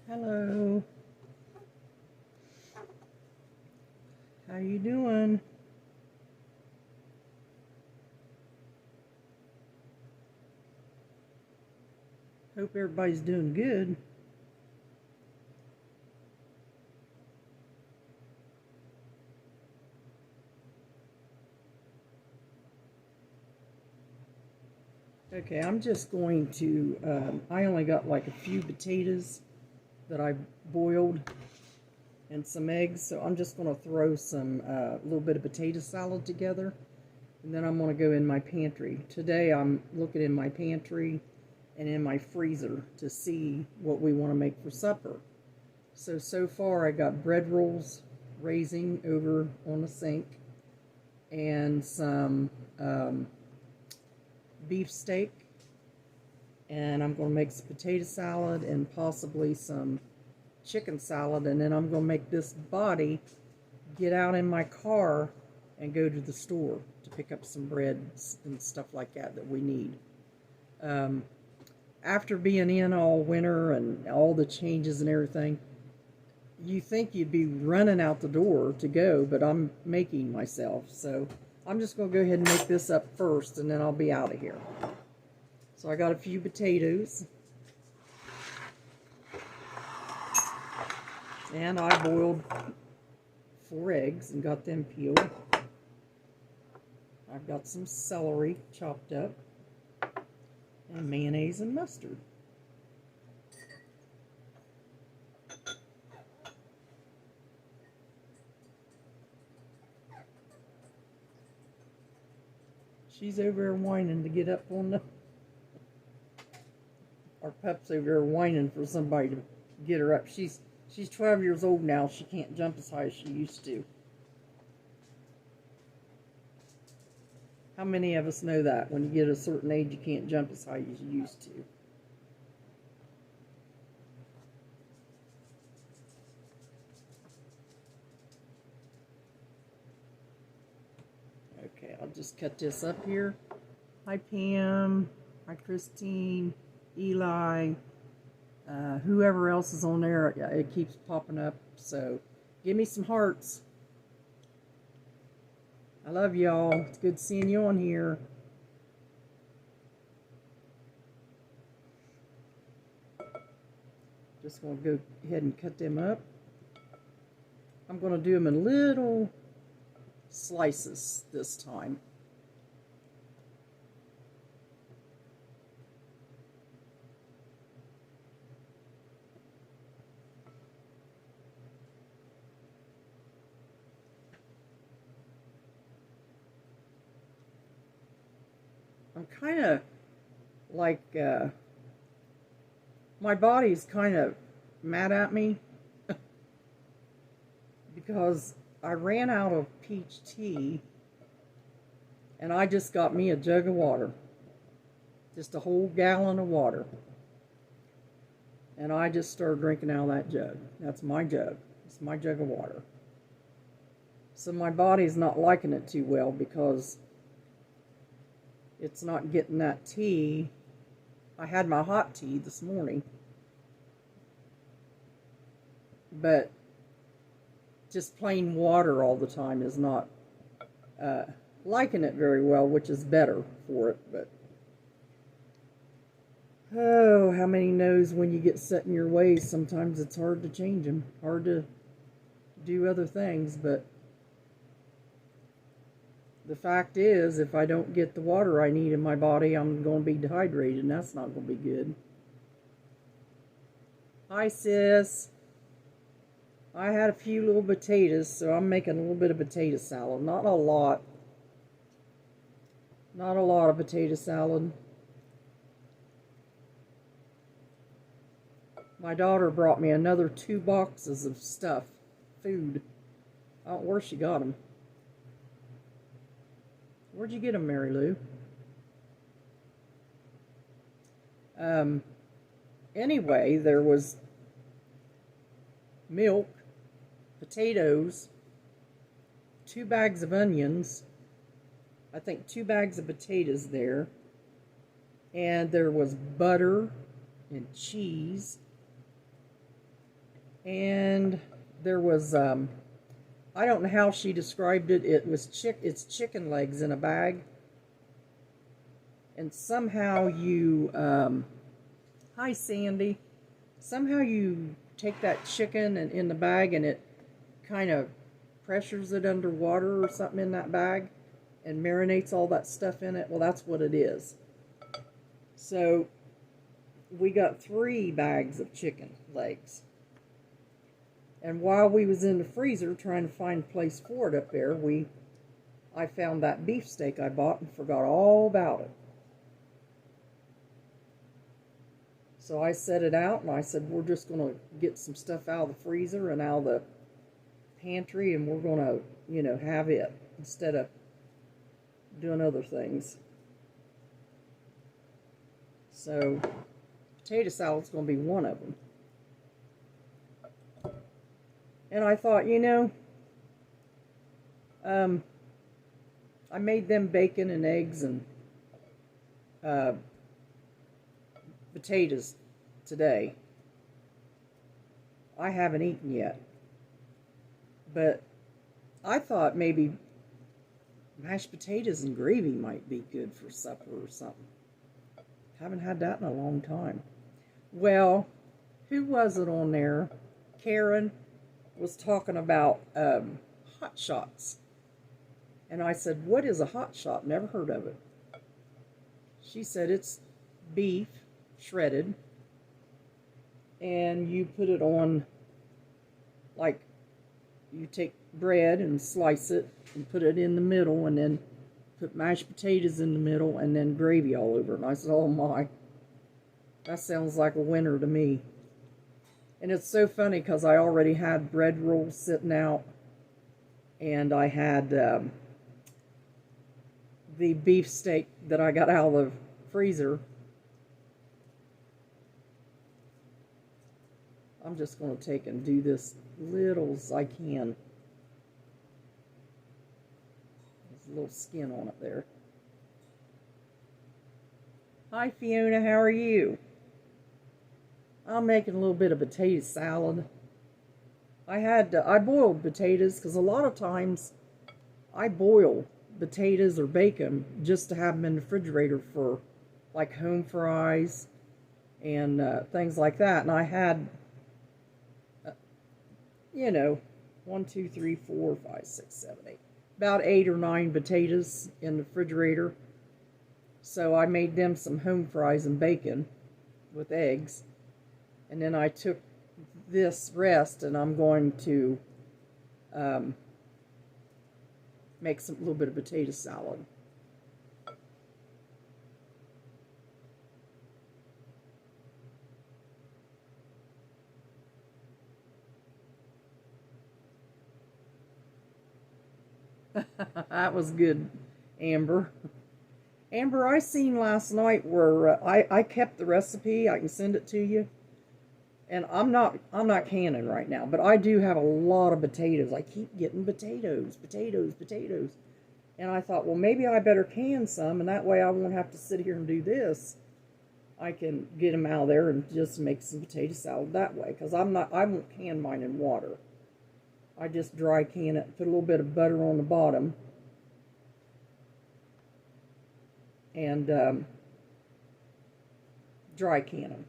Hello. How you doing? Hope everybody's doing good. Okay, I'm just going to, I only got like a few potatoes that I boiled and some eggs, so I'm just going to throw some, a little bit of potato salad together, and then I'm going to go in my pantry. Today I'm looking in my pantry and in my freezer to see what we want to make for supper. So far I got bread rolls raising over on the sink and some beef steak, and I'm going to make some potato salad and possibly some chicken salad, and then I'm going to make this body get out in my car and go to the store to pick up some bread and stuff like that we need. After being in all winter and all the changes and everything, you think you'd be running out the door to go, but I'm making myself. So I'm just going to go ahead and make this up first, and then I'll be out of here. So I got a few potatoes. And I boiled 4 eggs and got them peeled. I've got some celery chopped up, and mayonnaise and mustard. She's over there whining to get up on the... Our pup's over there whining for somebody to get her up. She's 12 years old now. She can't jump as high as she used to. How many of us know that? When you get a certain age, you can't jump as high as you used to. Okay, I'll just cut this up here. Hi, Pam. Hi, Christine. Eli. Whoever else is on there, it keeps popping up. So, give me some hearts. I love y'all. It's good seeing you on here. Just going to go ahead and cut them up. I'm going to do them in little slices this time. I'm kind of like, my body's kind of mad at me because I ran out of peach tea and I just got me a jug of water. Just a whole gallon of water. And I just started drinking out of that jug. That's my jug. It's my jug of water. So my body's not liking it too well because it's not getting that tea. I had my hot tea this morning, but just plain water all the time is not liking it very well, which is better for it. But oh, how many knows when you get set in your ways, sometimes it's hard to change them, hard to do other things. But the fact is, if I don't get the water I need in my body, I'm going to be dehydrated, and that's not going to be good. Hi, sis. I had a few little potatoes, so I'm making a little bit of potato salad. Not a lot. Not a lot of potato salad. My daughter brought me another 2 boxes of stuff, food. I don't know where she got them. Where'd you get them, Mary Lou? Anyway, there was milk, potatoes, 2 bags of onions, I think 2 bags of potatoes there, and there was butter and cheese, and there was I don't know how she described it. It was it's chicken legs in a bag, and somehow you hi Sandy, somehow you take that chicken and in the bag and it kind of pressures it underwater or something in that bag and marinates all that stuff in it. Well, that's what it is. So we got 3 bags of chicken legs. And while we was in the freezer trying to find a place for it up there, I found that beefsteak I bought and forgot all about it. So I set it out and I said, we're just going to get some stuff out of the freezer and out of the pantry, and we're going to, you know, have it instead of doing other things. So potato salad's going to be one of them. And I thought, you know, I made them bacon and eggs and potatoes today. I haven't eaten yet. But I thought maybe mashed potatoes and gravy might be good for supper or something. Haven't had that in a long time. Well, who was it on there? Karen was talking about hot shots. And I said, what is a hot shot? Never heard of it. She said it's beef shredded, and you put it on, like, you take bread and slice it and put it in the middle, and then put mashed potatoes in the middle, and then gravy all over it. And I said, oh my, that sounds like a winner to me. And it's so funny because I already had bread rolls sitting out, and I had the beef steak that I got out of the freezer. I'm just going to take and do this little as I can. There's a little skin on it there. Hi Fiona, how are you? I'm making a little bit of potato salad. I boiled potatoes because a lot of times I boil potatoes or bake them just to have them in the refrigerator for like home fries and things like that. And I had, you know, 1, 2, 3, 4, 5, 6, 7, 8, about 8 or 9 potatoes in the refrigerator. So I made them some home fries and bacon with eggs. And then I took this rest and I'm going to make a little bit of potato salad. That was good, Amber. Amber, I seen last night where I kept the recipe. I can send it to you. And I'm not canning right now, but I do have a lot of potatoes. I keep getting potatoes. And I thought, well, maybe I better can some, and that way I won't have to sit here and do this. I can get them out of there and just make some potato salad that way, because I won't can mine in water. I just dry can it, put a little bit of butter on the bottom, and dry can them.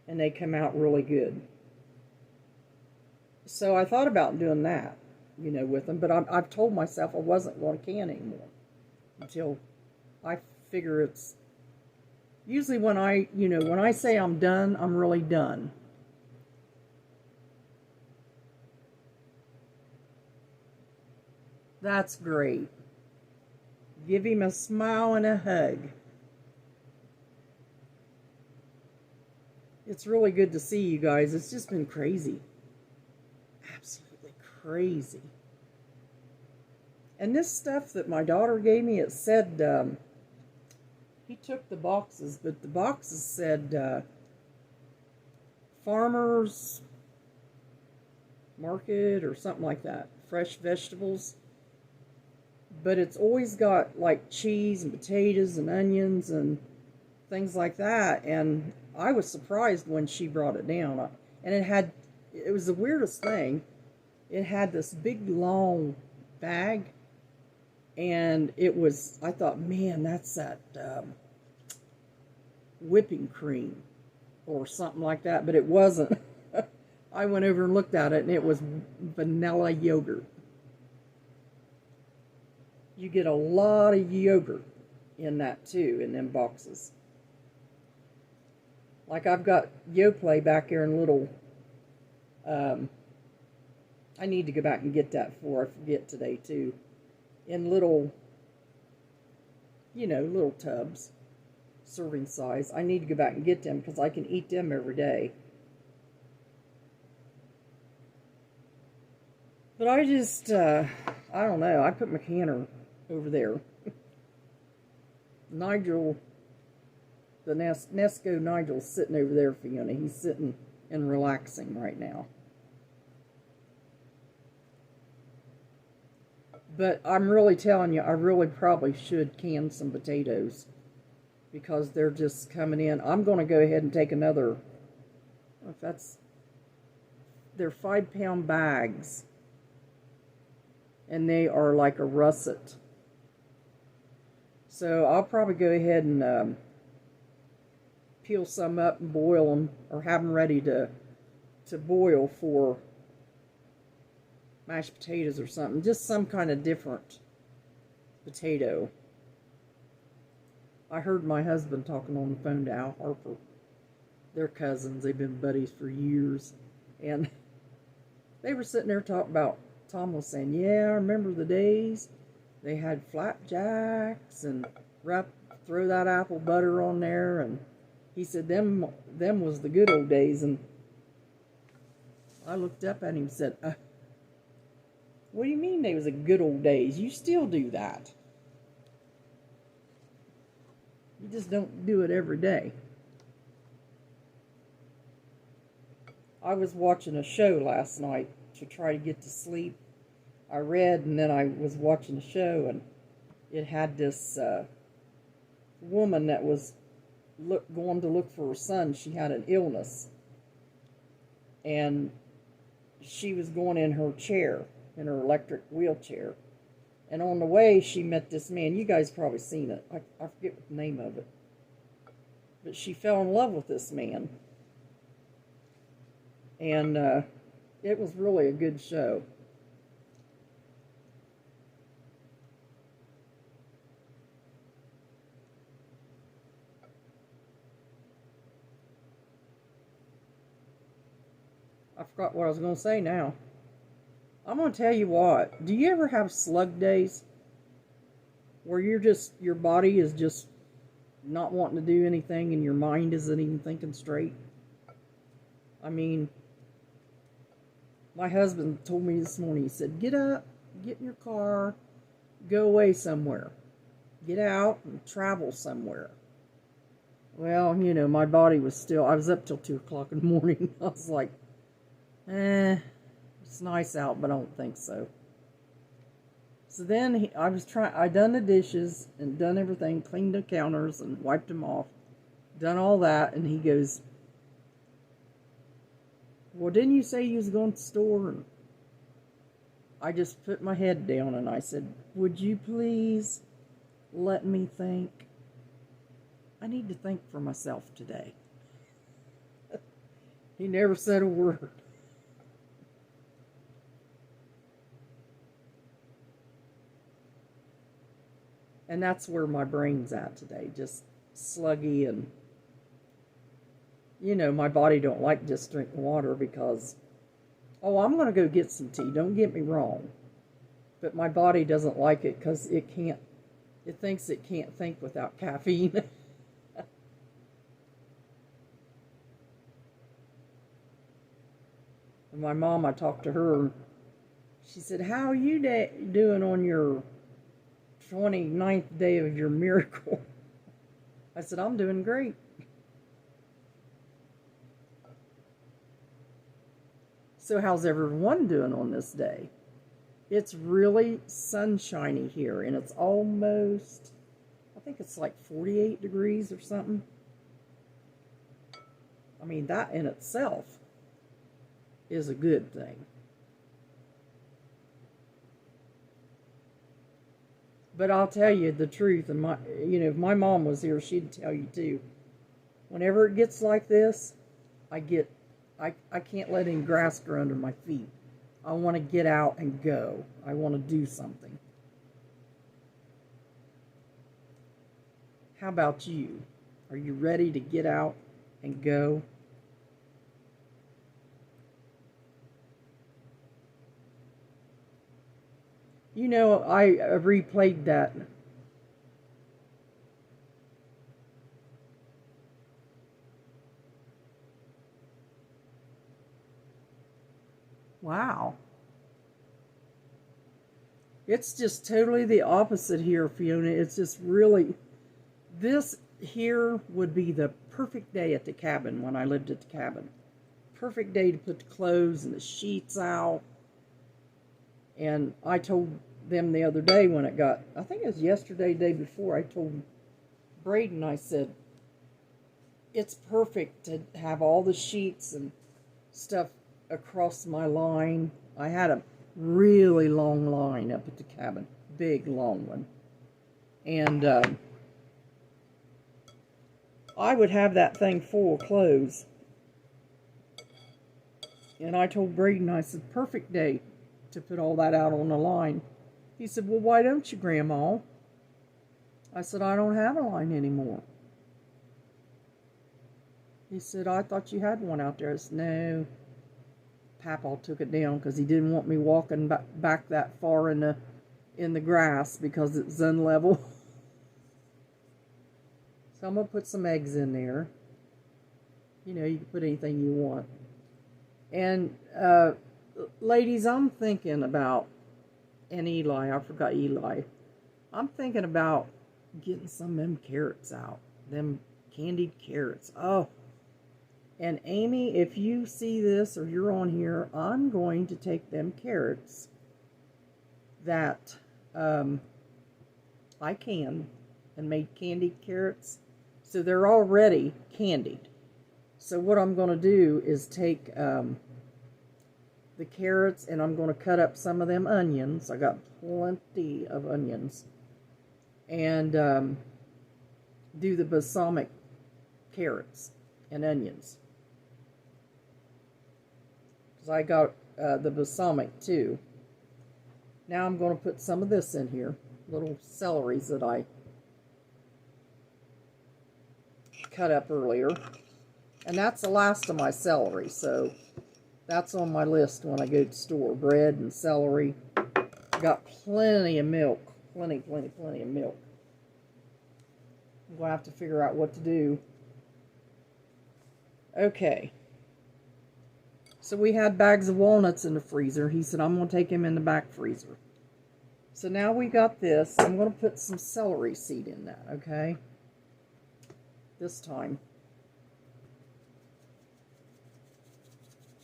And they come out really good. So I thought about doing that, you know, with them, but I've told myself I wasn't going to can anymore until I figure it's, usually when I say I'm done, I'm really done. That's great. Give him a smile and a hug. It's really good to see you guys. It's just been crazy. Absolutely crazy. And this stuff that my daughter gave me, it said, he took the boxes, but the boxes said farmers market or something like that. Fresh vegetables. But it's always got like cheese and potatoes and onions and things like that. And I was surprised when she brought it down. And it was the weirdest thing. It had this big long bag. And I thought, man, that's that whipping cream or something like that. But it wasn't. I went over and looked at it, and it was vanilla yogurt. You get a lot of yogurt in that, too, in them boxes. Like, I've got Yoplait back here in little... I need to go back and get that before I forget today, too. In little, little tubs, serving size. I need to go back and get them because I can eat them every day. But I just, I don't know. I put my canner over there. Nigel, the Nesco Nigel's sitting over there, Fiona. He's sitting and relaxing right now. But I'm really telling you, I really probably should can some potatoes because they're just coming in. I'm going to go ahead and take another, they're 5-pound bags. And they are like a russet. So I'll probably go ahead and peel some up and boil them, or have them ready to boil for mashed potatoes or something. Just some kind of different potato. I heard my husband talking on the phone to Al Harper. They're cousins. They've been buddies for years. And they were sitting there talking about, Tom was saying, yeah, I remember the days they had flapjacks and throw that apple butter on there. And he said, them was the good old days. And I looked up at him and said, what do you mean they was the good old days? You still do that. You just don't do it every day. I was watching a show last night to try to get to sleep. I read, and then I was watching a show, and it had this woman that was going to look for her son. She had an illness, and she was going in her chair, in her electric wheelchair, and on the way she met this man. You guys probably seen it. I forget what the name of it, but she fell in love with this man, and it was really a good show. I forgot what I was going to say now. I'm going to tell you what. Do you ever have slug days? Where your body is just not wanting to do anything and your mind isn't even thinking straight? I mean, my husband told me this morning, he said, get up, get in your car, go away somewhere. Get out and travel somewhere. Well, my body was still, I was up till 2 o'clock in the morning. I was like, it's nice out, but I don't think so. So then I done the dishes and done everything, cleaned the counters and wiped them off, done all that, and he goes, well, didn't you say you was going to the store? And I just put my head down and I said, would you please let me think? I need to think for myself today. He never said a word. And that's where my brain's at today, just sluggy, and my body don't like just drinking water because, I'm going to go get some tea, don't get me wrong, but my body doesn't like it because it thinks it can't think without caffeine. And my mom, I talked to her. She said, "How are you doing on your 29th day of your miracle?" I said, "I'm doing great." So how's everyone doing on this day? It's really sunshiny here, and it's almost, I think it's like 48 degrees or something. I mean, that in itself is a good thing. But I'll tell you the truth, and if my mom was here, she'd tell you too. Whenever it gets like this, I can't let any grass grow under my feet. I want to get out and go. I want to do something. How about you? Are you ready to get out and go? You know, I replayed that. Wow. It's just totally the opposite here, Fiona. It's just really, this here would be the perfect day at the cabin when I lived at the cabin. Perfect day to put the clothes and the sheets out. And I told them the other day when it got, I think it was yesterday, day before, I told Braden, I said, it's perfect to have all the sheets and stuff across my line. I had a really long line up at the cabin, big long one. And I would have that thing full of clothes. And I told Braden, I said, perfect day to put all that out on the line. He said, well, why don't you, Grandma? I said, I don't have a line anymore. He said, I thought you had one out there. I said, no. Papa took it down because he didn't want me walking back that far in the grass because it's unlevel. So I'm going to put some eggs in there. You know, you can put anything you want. And, ladies, I'm thinking about, and Eli, I forgot Eli. I'm thinking about getting some of them carrots out. Them candied carrots. Oh. And Amy, if you see this or you're on here, I'm going to take them carrots that I canned and made candied carrots. So they're already candied. So what I'm going to do is take the carrots and I'm going to cut up some of them onions. I got plenty of onions. And do the balsamic carrots and onions. Because I got the balsamic too. Now I'm going to put some of this in here. Little celeries that I cut up earlier. And that's the last of my celery. So that's on my list when I go to the store. Bread and celery. Got plenty of milk. Plenty of milk. I'm going to have to figure out what to do. Okay. So we had bags of walnuts in the freezer. He said, I'm going to take them in the back freezer. So now we got this. I'm going to put some celery seed in that, okay? This time.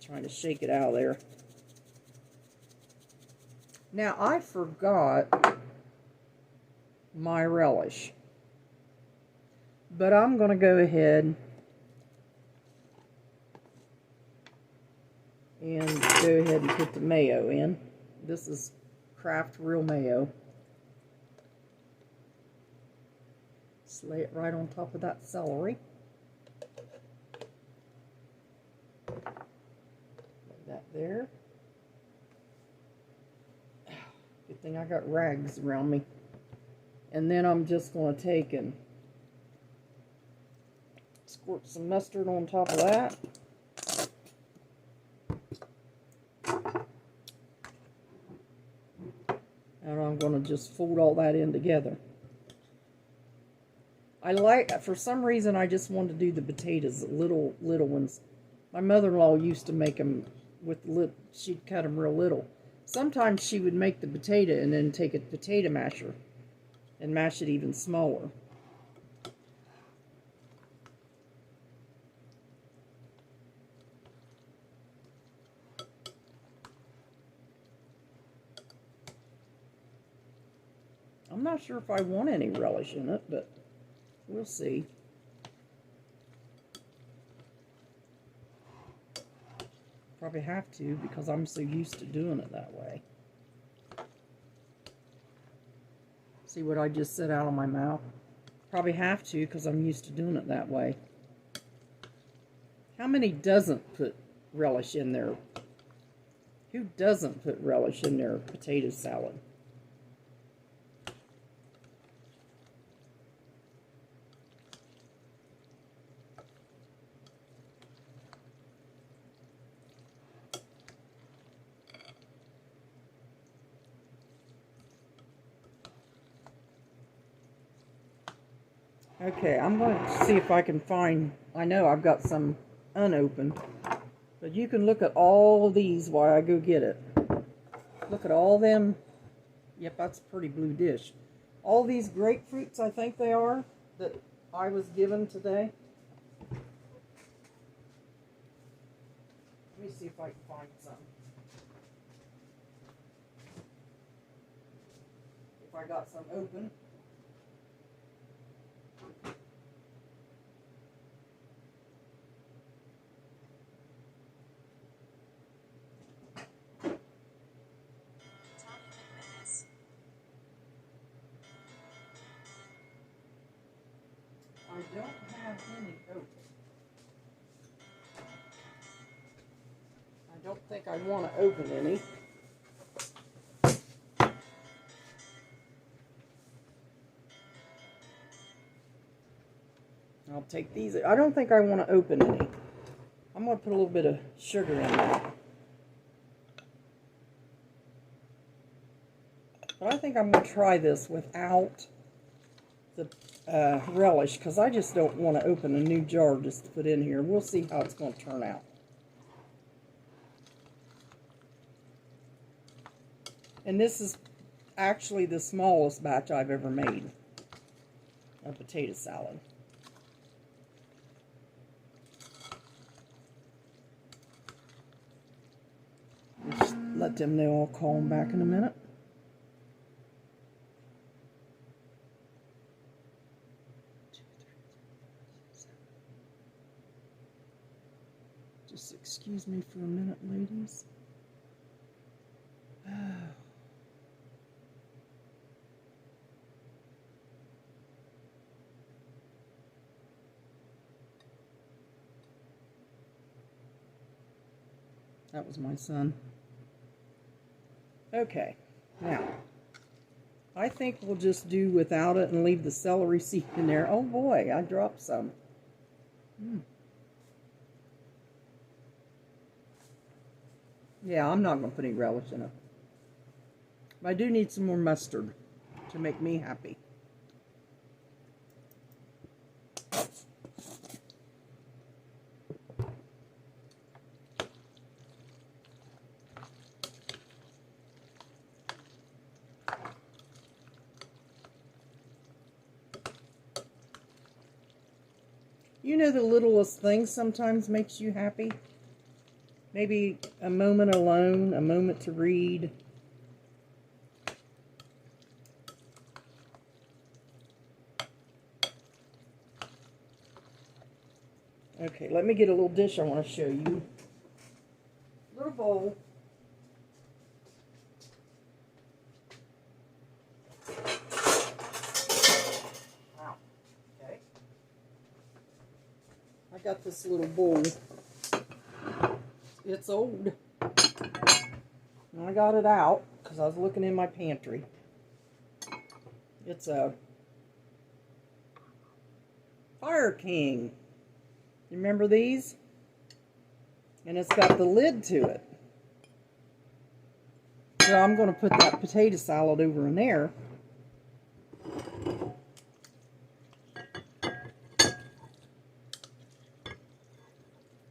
Trying to shake it out of there. Now, I forgot my relish. But I'm going to go ahead and put the mayo in. This is Kraft Real Mayo. Just lay it right on top of that celery. Lay that there. Good thing I got rags around me. And then I'm just going to take and squirt some mustard on top of that. And I'm going to just fold all that in together. For some reason, I just wanted to do the potatoes, little ones. My mother-in-law used to make them with she'd cut them real little. Sometimes she would make the potato and then take a potato masher and mash it even smaller. I'm not sure if I want any relish in it, but we'll see. Probably have to because I'm so used to doing it that way. See what I just said out of my mouth? Probably have to because I'm used to doing it that way. How many doesn't put relish in their... Who doesn't put relish in their potato salad? Okay, I'm going to see if I can find... I know I've got some unopened, but you can look at all these while I go get it. Look at all them. Yep, that's a pretty blue dish. All these grapefruits, I think they are, that I was given today. Let me see if I can find some. If I got some open. I don't have any open. I don't think I want to open any. I'll take these. I don't think I want to open any. I'm going to put a little bit of sugar in there. But I think I'm going to try this without the relish, because I just don't want to open a new jar just to put in here. We'll see how it's going to turn out. And this is actually the smallest batch I've ever made of potato salad. Just let them know I'll call them back in a minute. Just excuse me for a minute, ladies. That was my son. Okay, now, I think we'll just do without it and leave the celery seed in there. Oh boy, I dropped some. Yeah, I'm not going to put any relish in it. But I do need some more mustard to make me happy. You know, the littlest thing sometimes makes you happy. Maybe a moment alone, a moment to read. Okay, let me get a little dish I want to show you. Little bowl. Wow. Okay. I got this little bowl. It's old. And I got it out because I was looking in my pantry. It's a Fire King. You remember these? And it's got the lid to it. So I'm going to put that potato salad over in there.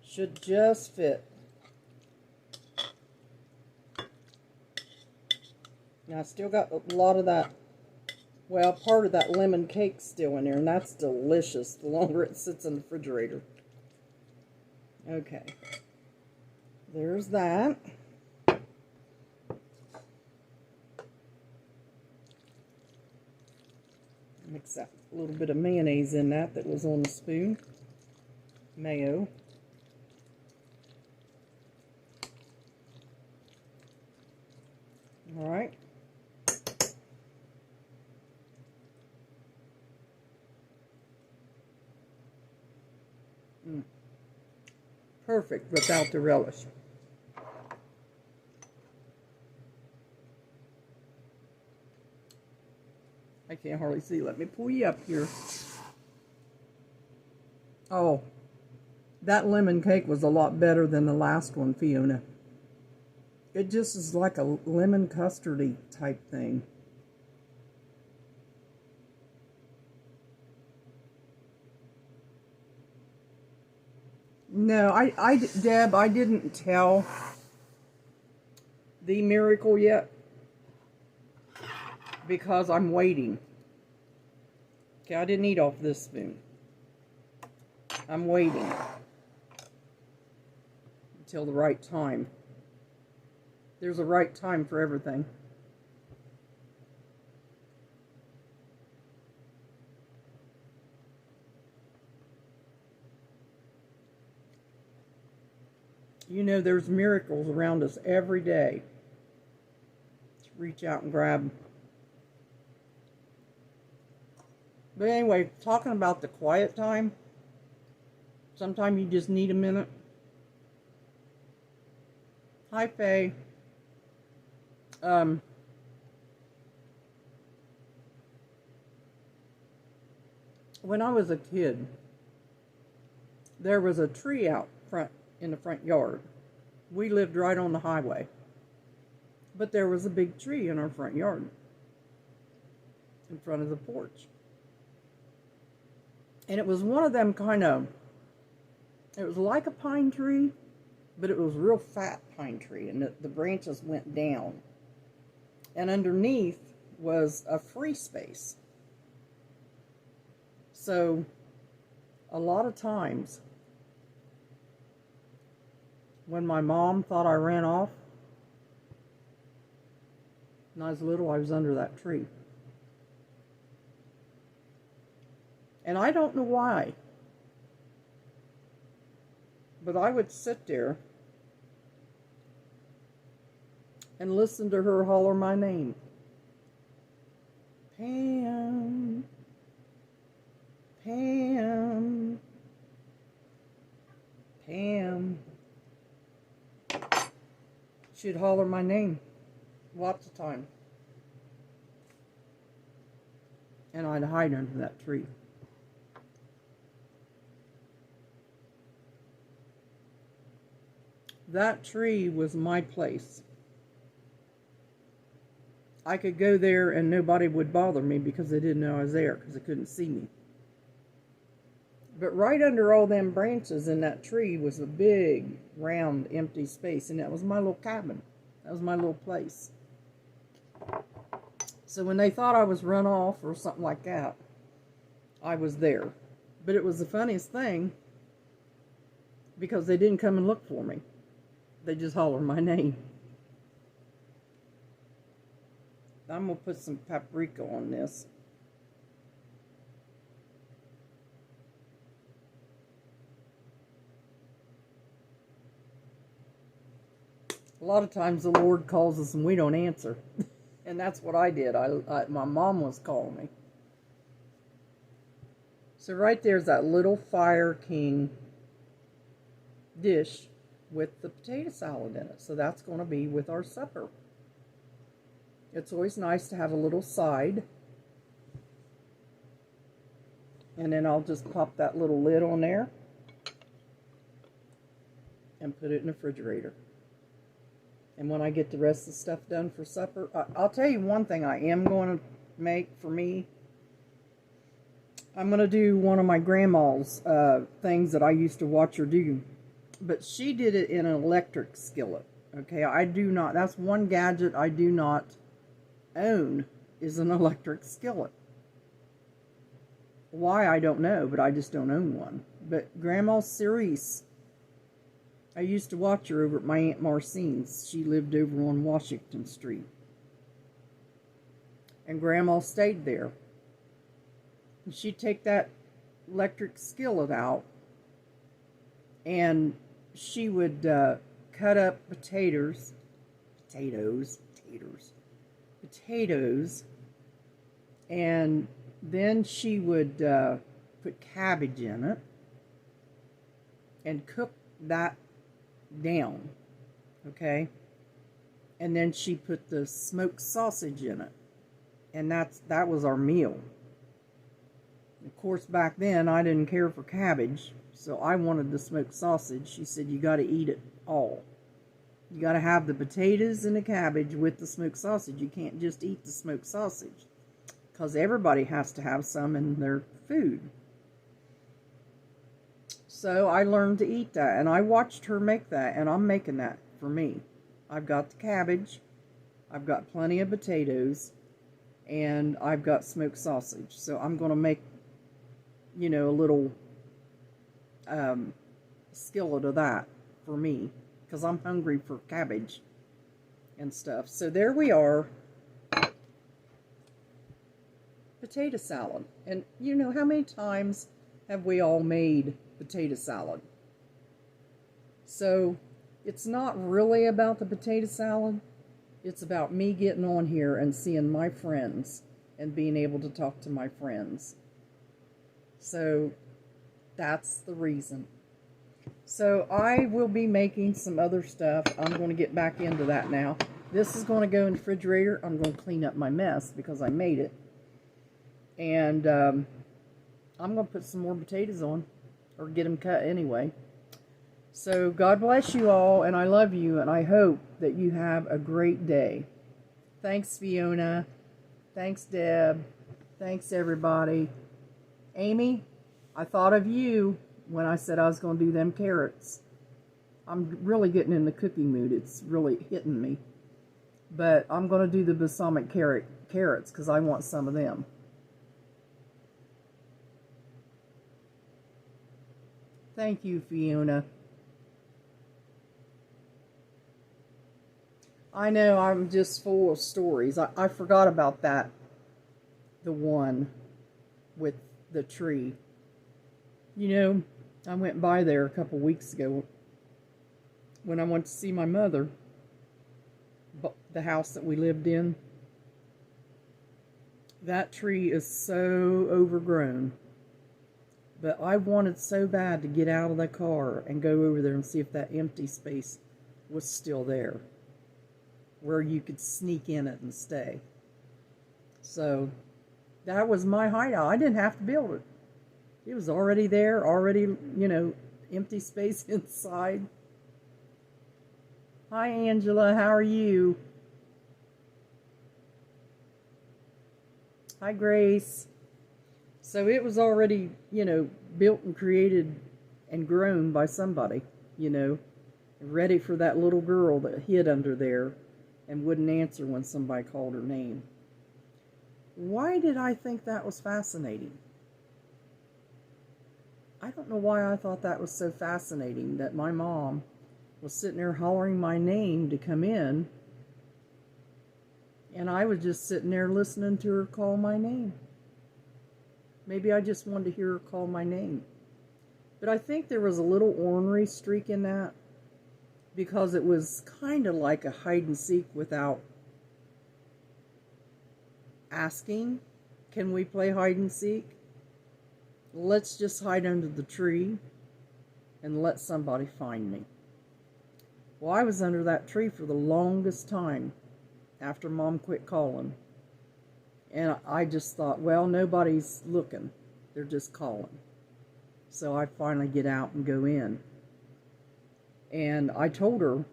Should just fit. Now I still got a lot of that, well, part of that lemon cake still in there, and that's delicious the longer it sits in the refrigerator. Okay. There's that. Mix that a little bit of mayonnaise in that was on the spoon. Mayo. All right. Perfect without the relish. I can't hardly see. Let me pull you up here. Oh, that lemon cake was a lot better than the last one, Fiona. It just is like a lemon custardy type thing. No, Deb, I didn't tell the miracle yet because I'm waiting. Okay, I didn't eat off this spoon. I'm waiting until the right time. There's a right time for everything. You know, there's miracles around us every day. Let's reach out and grab them. But anyway, talking about the quiet time, sometimes you just need a minute. Hi, Faye. When I was a kid, there was a tree out front in the front yard. We lived right on the highway, but there was a big tree in our front yard in front of the porch. And it was one of them it was like a pine tree, but it was a real fat pine tree, and the branches went down. And underneath was a free space. So a lot of times when my mom thought I ran off, when I was little, I was under that tree. And I don't know why, but I would sit there and listen to her holler my name. Pam, Pam, Pam. She'd holler my name lots of times. And I'd hide under that tree. That tree was my place. I could go there and nobody would bother me because they didn't know I was there because they couldn't see me. But right under all them branches in that tree was a big, round, empty space, and that was my little cabin. That was my little place. So when they thought I was run off or something like that, I was there. But it was the funniest thing because they didn't come and look for me. They just hollered my name. I'm going to put some paprika on this. A lot of times the Lord calls us and we don't answer. And that's what I did. My mom was calling me. So right there's that little Fire King dish with the potato salad in it. So that's going to be with our supper. It's always nice to have a little side. And then I'll just pop that little lid on there and put it in the refrigerator. And when I get the rest of the stuff done for supper, I'll tell you one thing I am going to make for me. I'm going to do one of my grandma's things that I used to watch her do. But she did it in an electric skillet. Okay, I do not. That's one gadget I do not own is an electric skillet. Why, I don't know, but I just don't own one. But Grandma Cerise, I used to watch her over at my Aunt Marcine's. She lived over on Washington Street. And Grandma stayed there. And she'd take that electric skillet out, and she would cut up potatoes, and then she would put cabbage in it and cook that down, okay? And then she put the smoked sausage in it, and that was our meal. Of course, back then I didn't care for cabbage, so I wanted the smoked sausage. She said, you got to eat it all. You got to have the potatoes and the cabbage with the smoked sausage. You can't just eat the smoked sausage, because everybody has to have some in their food. So I learned to eat that, and I watched her make that, and I'm making that for me. I've got the cabbage, I've got plenty of potatoes, and I've got smoked sausage. So I'm going to make, you know, a little skillet of that for me, because I'm hungry for cabbage and stuff. So there we are. Potato salad. And you know, how many times have we all made potato salad? So it's not really about the potato salad. It's about me getting on here and seeing my friends and being able to talk to my friends. So that's the reason. So I will be making some other stuff. I'm going to get back into that now. This is going to go in the refrigerator. I'm going to clean up my mess because I made it. And I'm going to put some more potatoes on, or get them cut anyway. So God bless you all, and I love you, and I hope that you have a great day. Thanks, Fiona. Thanks, Deb. Thanks, everybody. Amy, I thought of you when I said I was going to do them carrots. I'm really getting in the cooking mood. It's really hitting me. But I'm going to do the balsamic carrots because I want some of them. Thank you, Fiona. I know I'm just full of stories. I forgot about that. The one with the tree. You know, I went by there a couple weeks ago when I went to see my mother. The house that we lived in. That tree is so overgrown. But I wanted so bad to get out of the car and go over there and see if that empty space was still there, where you could sneak in it and stay. So that was my hideout. I didn't have to build it. It was already there, already, you know, empty space inside. Hi, Angela. How are you? Hi, Grace. So it was already, you know, built and created and grown by somebody, you know, ready for that little girl that hid under there and wouldn't answer when somebody called her name. Why did I think that was fascinating? I don't know why I thought that was so fascinating, that my mom was sitting there hollering my name to come in, and I was just sitting there listening to her call my name. Maybe I just wanted to hear her call my name. But I think there was a little ornery streak in that, because it was kind of like a hide and seek without asking, can we play hide and seek? Let's just hide under the tree and let somebody find me. Well, I was under that tree for the longest time after Mom quit calling. And I just thought, well, nobody's looking. They're just calling. So I finally get out and go in. And I told her,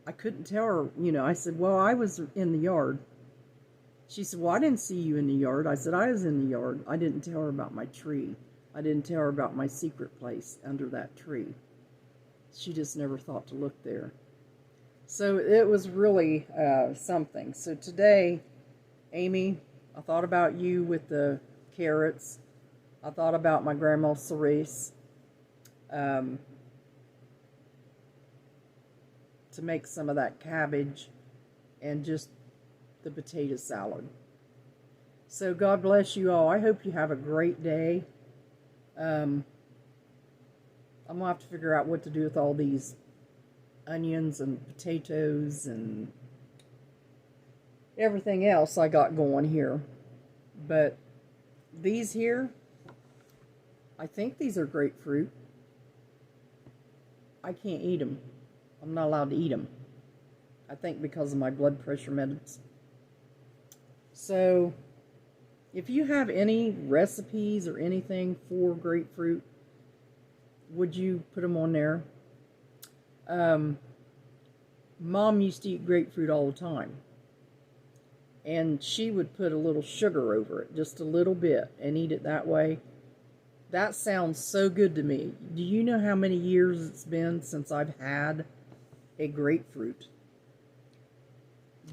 I couldn't tell her, you know, I said, well, I was in the yard. She said, well, I didn't see you in the yard. I said, I was in the yard. I didn't tell her about my tree. I didn't tell her about my secret place under that tree. She just never thought to look there. So it was really something. So today, Amy, I thought about you with the carrots. I thought about my grandma Cerise. To make some of that cabbage and just the potato salad. So God bless you all. I hope you have a great day. I'm going to have to figure out what to do with all these onions and potatoes and everything else I got going here. But these here, I think these are grapefruit. I can't eat them. I'm not allowed to eat them. I think because of my blood pressure meds. So, if you have any recipes or anything for grapefruit, would you put them on there? Mom used to eat grapefruit all the time. And she would put a little sugar over it, just a little bit, and eat it that way. That sounds so good to me. Do you know how many years it's been since I've had a grapefruit?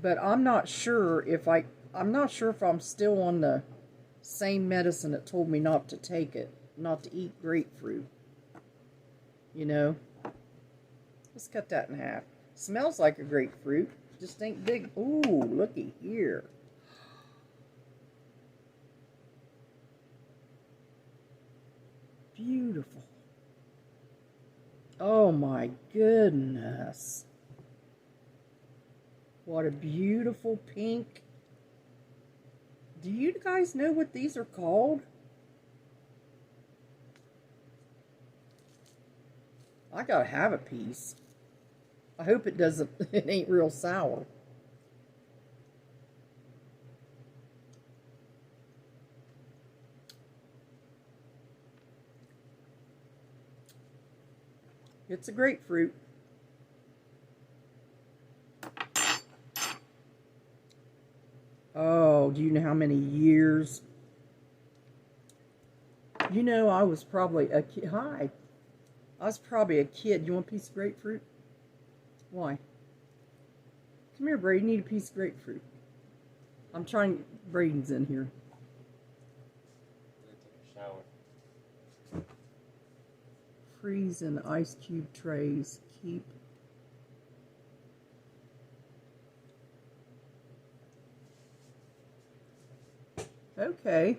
But I'm not sure if I'm still on the same medicine that told me not to take it, not to eat grapefruit. You know? Let's cut that in half. Smells like a grapefruit, just ain't big. Ooh, looky here. Beautiful. Oh my goodness. What a beautiful pink. Do you guys know what these are called? I gotta have a piece. I hope it doesn't, it ain't real sour. It's a grapefruit. Oh, do you know how many years? You know, I was probably a kid. Hi. I was probably a kid. You want a piece of grapefruit? Why? Come here, Braden. You need a piece of grapefruit. I'm trying. Braden's in here. I'm gonna take a shower. Freeze in ice cube trays. Keep. Okay.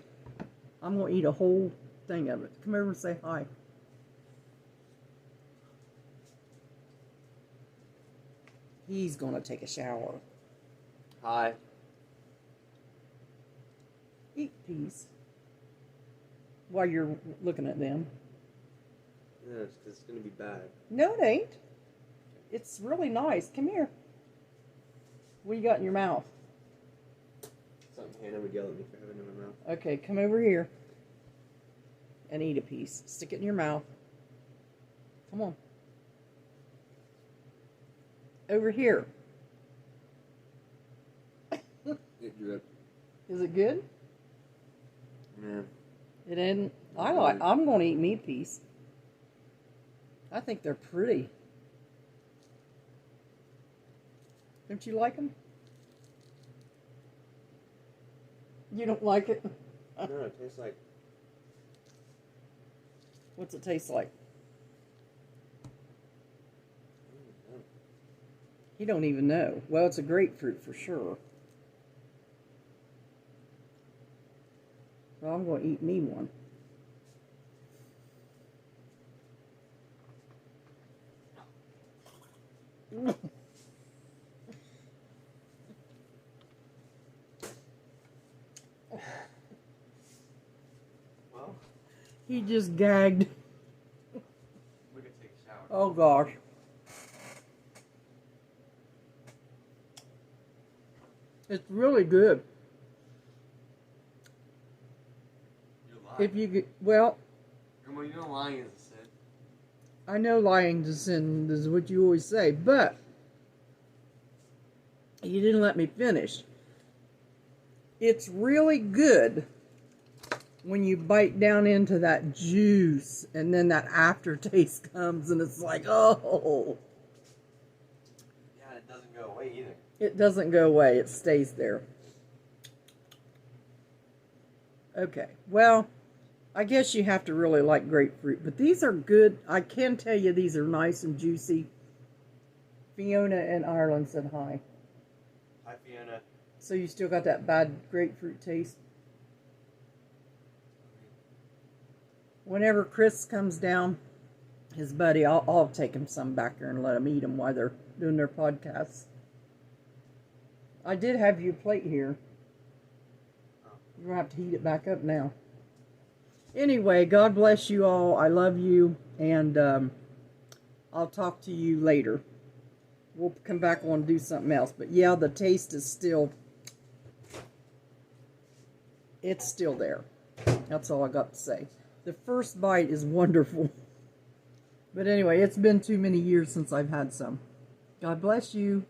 I'm going to eat a whole thing of it. Come over and say hi. He's going to take a shower. Hi. Eat peas. While you're looking at them. Yeah, it's 'cause it's gonna be bad. No, it ain't. It's really nice. Come here. What you got in your mouth? Something Hannah would yell at me for having in my mouth. Okay, come over here and eat a piece. Stick it in your mouth. Come on. Over here. It dripped. Is it good? Yeah. It isn't. I'm going to eat me a piece. I think they're pretty. Don't you like them? You don't like it? No, it tastes like... What's it taste like? You don't even know. Well, it's a grapefruit for sure. Well, I'm going to eat me one. Well, He just gagged. we could take a shower. Oh gosh. It's really good. You're lying. If you get, well, Grandma, you know lying is a sin. I know lying to sin is what you always say, but you didn't let me finish. It's really good when you bite down into that juice and then that aftertaste comes and it's like, oh. Yeah, it doesn't go away either. It doesn't go away. It stays there. Okay. Well, I guess you have to really like grapefruit, but these are good. I can tell you these are nice and juicy. Fiona in Ireland said hi. Hi, Fiona. So you still got that bad grapefruit taste? Whenever Chris comes down, his buddy, I'll take him some back there and let him eat them while they're doing their podcasts. I did have your plate here. You're going to have to heat it back up now. Anyway, God bless you all. I love you. And I'll talk to you later. We'll come back on and do something else. But yeah, the taste is still... It's still there. That's all I got to say. The first bite is wonderful. But anyway, it's been too many years since I've had some. God bless you.